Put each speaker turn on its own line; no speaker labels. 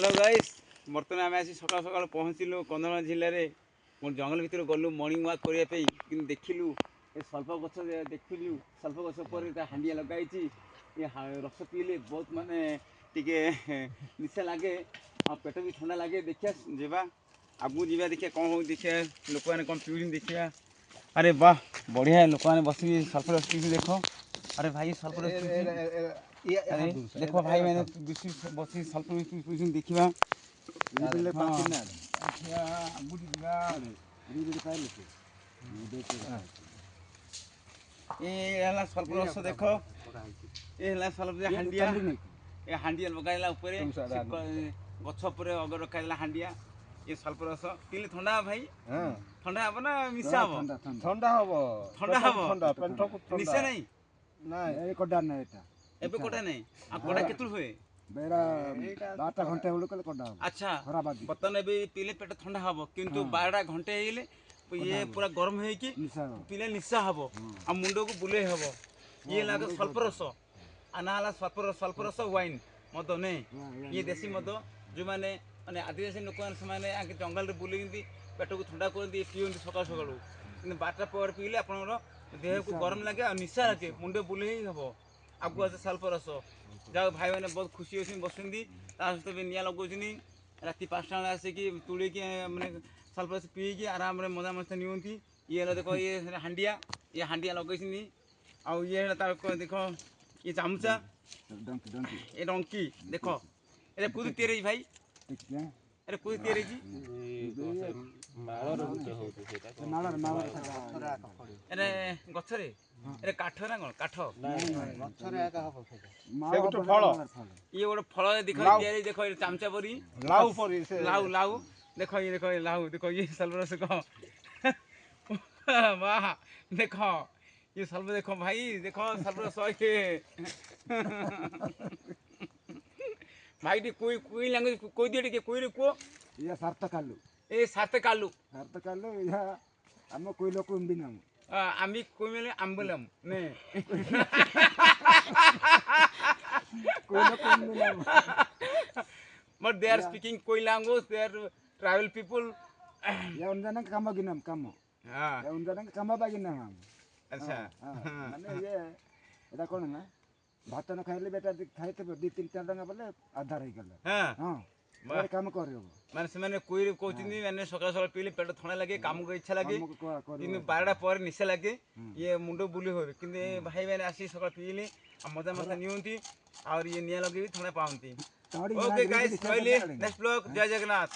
Hello guys बर्तमान आम आसी सकाल सकाल पहुँचलु कंधमाल जिले में मोर जंगल भितर गलु मॉर्निंग वॉक करने कि देखिलु ये सल्फ गछ देखिलु सल्फ गछ पर हांडिया लगाई ये रस पीले बहुत माने टिके निशा लगे आ पेट भी ठंडा लगे देखिया जीवा आगू जीवा देखिए कौन हो देखिए लोक मैंने कौन पीऊँ देखिया। अरे वाह बढ़िया लोक मैंने बस सल्फ रस पी देख। अरे भाई सल्फ रस अरे देखो भाई मैंने बस सल्फ रस देखा ये सल्फ रस देख ये सल्फ हांडिया ये हांडिया लगाइला गछ पर अगर रखा हांडिया ये सल्फ रस पीले ठंडा भाई ठंडा हम ना मिशा हम
ठंडा हम
ठंडा हम निशा नहीं
ना कोडा ना एटा
एबे कोडा नहीं आ कोडा केतुल हुए
बेरा 12 घंटे होलो कले कोडा
अच्छा बतन एबे पीले पेट ठंडा हबो किंतु 12 घंटे हेले ये पूरा गरम है कि पीले निशा हबो आ मुंडो को बुले हबो ये लागे सल्फ रस अनाला सल्फ रस वाइन मद ने ये देसी मद जो माने माने आदिवासी लोक माने आके जंगल रे बुली पेट को ठंडा कर दी पीउंदी सकाळ सकाळ किंतु 12 पर पीले आपनरो देह को गरम लगे और निशा लगे मुंडे बुले ही हबो आगु आसे सल्फ रस जाओ भाई मैंने बहुत खुशी अच्छी बसुँगी सहित भी निआ लगौनी राति 5टा बेले आसिक तुड़ी मैंने सल्फ रस पीकी आराम से मजा मस्ती नियंती ये देखो ये हांडिया लगे आउ ये देख ये चामचा ये डंकी देख ये कूद तैयारी भाई अरे कूद तैयारी अरे गछरे अरे काठ ना कौन काठ ये गोटे फल देख देख चामचा परी लाउ लाउ देख ये लाउ देख ये सल्फ रस वाह देख ये सल्फ देख भाई देख सल्फ रस भाई टी कोई लैंग्वेज कोई दिए टिके कोई को
ये सार्थ कालू
ए सार्थ कालू
या हम कोई लोग उम्बी नाम
आमी कोई मेले आंबलम ने
कोई लोग उम्बी नाम
but they are speaking कोई language they are tribal people
या उन जाने काम बागी नाम काम हां या उन जाने काम बागी नाम
अच्छा
माने ये एटा कोन ना भात न खाइले बेटा खाइते 2-3 टंगा बोले आधार हो गला हां हां मारे काम करियो
माने से माने कोई कहउचिनी माने सकाळ सकाळ पीले पेट ठंडा लगे काम को इच्छा लगे किंतु 12टा पर निशा लगे ये मुंडो बुली होबे किंतु भाई मैंने आसी सकाळ पीले मजा मजा नियंती और ये निया लगे भी ठंडा पाउंती ओके गाइस नेक्स्ट ब्लॉग जय जगन्नाथ।